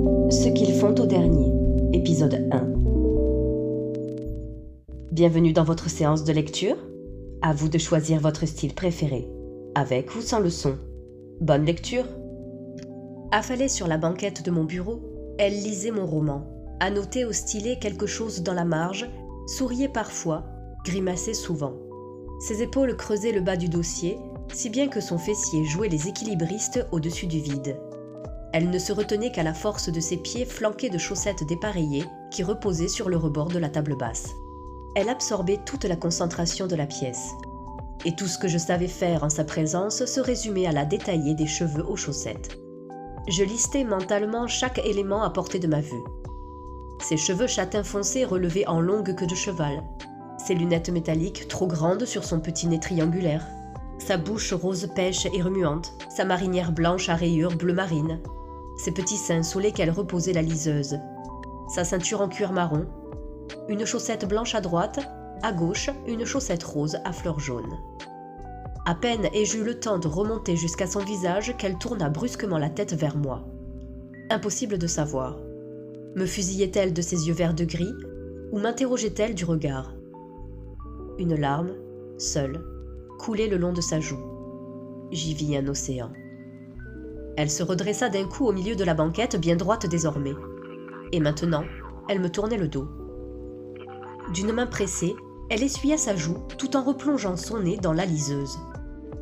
Ce qu'ils font au dernier, épisode 1. Bienvenue dans votre séance de lecture. À vous de choisir votre style préféré, avec ou sans leçon. Bonne lecture. Affalée sur la banquette de mon bureau, elle lisait mon roman, annotait au stylet quelque chose dans la marge, souriait parfois, grimaçait souvent. Ses épaules creusaient le bas du dossier, si bien que son fessier jouait les équilibristes au-dessus du vide. Elle ne se retenait qu'à la force de ses pieds flanqués de chaussettes dépareillées qui reposaient sur le rebord de la table basse. Elle absorbait toute la concentration de la pièce. Et tout ce que je savais faire en sa présence se résumait à la détailler des cheveux aux chaussettes. Je listais mentalement chaque élément à portée de ma vue. Ses cheveux châtain foncé relevaient en longue queue de cheval. Ses lunettes métalliques trop grandes sur son petit nez triangulaire. Sa bouche rose pêche et remuante. Sa marinière blanche à rayures bleu marine. Ses petits seins sous lesquels reposait la liseuse. Sa ceinture en cuir marron. Une chaussette blanche à droite, à gauche, une chaussette rose à fleurs jaunes. À peine ai-je eu le temps de remonter jusqu'à son visage qu'elle tourna brusquement la tête vers moi. Impossible de savoir. Me fusillait-elle de ses yeux verts de gris ou m'interrogeait-elle du regard? Une larme, seule, coulait le long de sa joue. J'y vis un océan. Elle se redressa d'un coup au milieu de la banquette, bien droite désormais. Et maintenant, elle me tournait le dos. D'une main pressée, elle essuya sa joue tout en replongeant son nez dans la liseuse.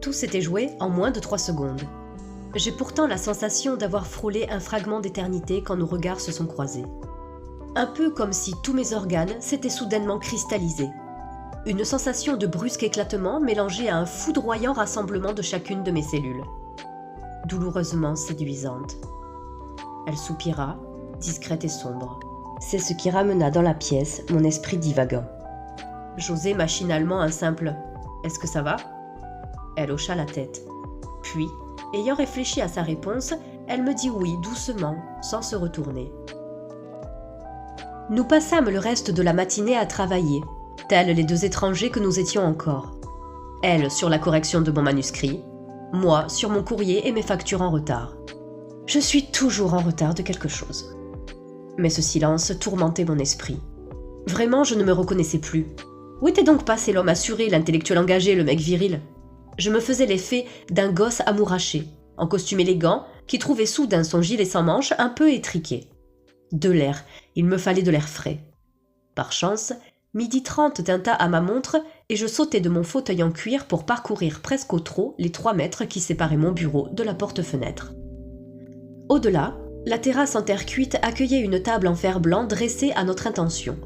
Tout s'était joué en moins de 3 secondes. J'ai pourtant la sensation d'avoir frôlé un fragment d'éternité quand nos regards se sont croisés. Un peu comme si tous mes organes s'étaient soudainement cristallisés. Une sensation de brusque éclatement mélangée à un foudroyant rassemblement de chacune de mes cellules. Douloureusement séduisante. Elle soupira, discrète et sombre. C'est ce qui ramena dans la pièce mon esprit divagant. J'osai machinalement un simple « Est-ce que ça va ?» Elle hocha la tête. Puis, ayant réfléchi à sa réponse, elle me dit oui doucement, sans se retourner. Nous passâmes le reste de la matinée à travailler, tels les 2 étrangers que nous étions encore. Elle sur la correction de mon manuscrit, moi sur mon courrier et mes factures en retard. Je suis toujours en retard de quelque chose. Mais ce silence tourmentait mon esprit. Vraiment, je ne me reconnaissais plus. Où était donc passé l'homme assuré, l'intellectuel engagé, le mec viril? Je me faisais l'effet d'un gosse amouraché, en costume élégant, qui trouvait soudain son gilet sans manches un peu étriqué. De l'air, il me fallait de l'air frais. Par chance, 12h30 tinta à ma montre et je sautai de mon fauteuil en cuir pour parcourir presque au trot les 3 mètres qui séparaient mon bureau de la porte-fenêtre. Au-delà, la terrasse en terre cuite accueillait une table en fer blanc dressée à notre intention.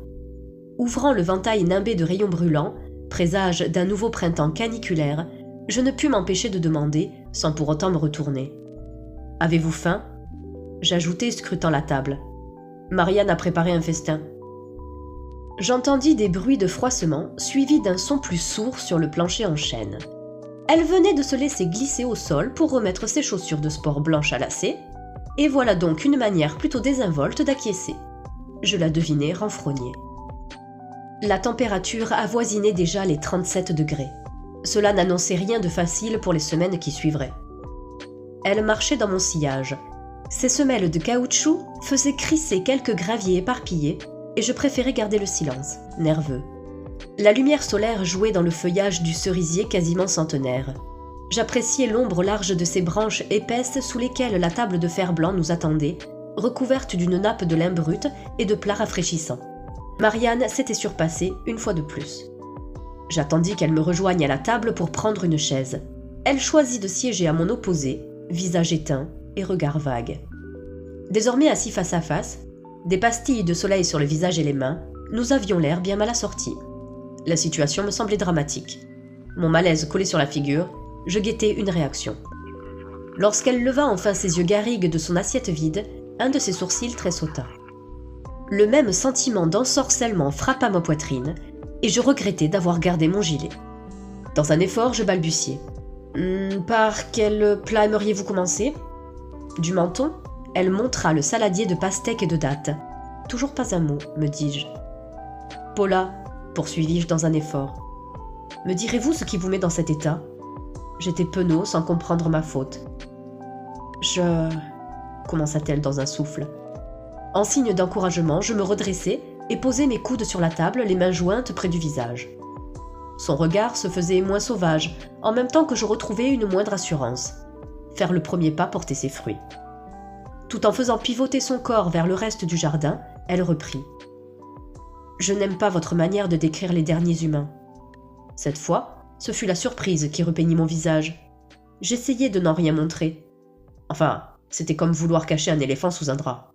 Ouvrant le ventail nimbé de rayons brûlants, présage d'un nouveau printemps caniculaire, je ne pus m'empêcher de demander, sans pour autant me retourner. « Avez-vous faim ?» J'ajoutai, scrutant la table. « Marianne a préparé un festin. » J'entendis des bruits de froissement, suivis d'un son plus sourd sur le plancher en chêne. Elle venait de se laisser glisser au sol pour remettre ses chaussures de sport blanches à lacets, et voilà donc une manière plutôt désinvolte d'acquiescer. Je la devinai renfrogner. La température avoisinait déjà les 37 degrés. Cela n'annonçait rien de facile pour les semaines qui suivraient. Elle marchait dans mon sillage. Ses semelles de caoutchouc faisaient crisser quelques graviers éparpillés et je préférais garder le silence, nerveux. La lumière solaire jouait dans le feuillage du cerisier quasiment centenaire. J'appréciais l'ombre large de ses branches épaisses sous lesquelles la table de fer blanc nous attendait, recouverte d'une nappe de lin brut et de plats rafraîchissants. Marianne s'était surpassée une fois de plus. J'attendis qu'elle me rejoigne à la table pour prendre une chaise. Elle choisit de siéger à mon opposé, visage éteint et regard vague. Désormais assis face à face, des pastilles de soleil sur le visage et les mains, nous avions l'air bien mal assortis. La situation me semblait dramatique. Mon malaise collé sur la figure, je guettais une réaction. Lorsqu'elle leva enfin ses yeux garrigues de son assiette vide, un de ses sourcils tressauta. Le même sentiment d'ensorcellement frappa ma poitrine, et je regrettais d'avoir gardé mon gilet. Dans un effort, je balbutiai. « Par quel plat aimeriez-vous commencer ?» Du menton, elle montra le saladier de pastèques et de dattes. « Toujours pas un mot, me dis-je. »« Paula, poursuivis-je dans un effort. Me direz-vous ce qui vous met dans cet état ? J'étais penaud sans comprendre ma faute. « Je... » commença-t-elle dans un souffle. En signe d'encouragement, je me redressai et posai mes coudes sur la table, les mains jointes près du visage. Son regard se faisait moins sauvage, en même temps que je retrouvais une moindre assurance. Faire le premier pas portait ses fruits. Tout en faisant pivoter son corps vers le reste du jardin, elle reprit. « Je n'aime pas votre manière de décrire les derniers humains. » Cette fois, ce fut la surprise qui repeignit mon visage. J'essayai de n'en rien montrer. Enfin, c'était comme vouloir cacher un éléphant sous un drap.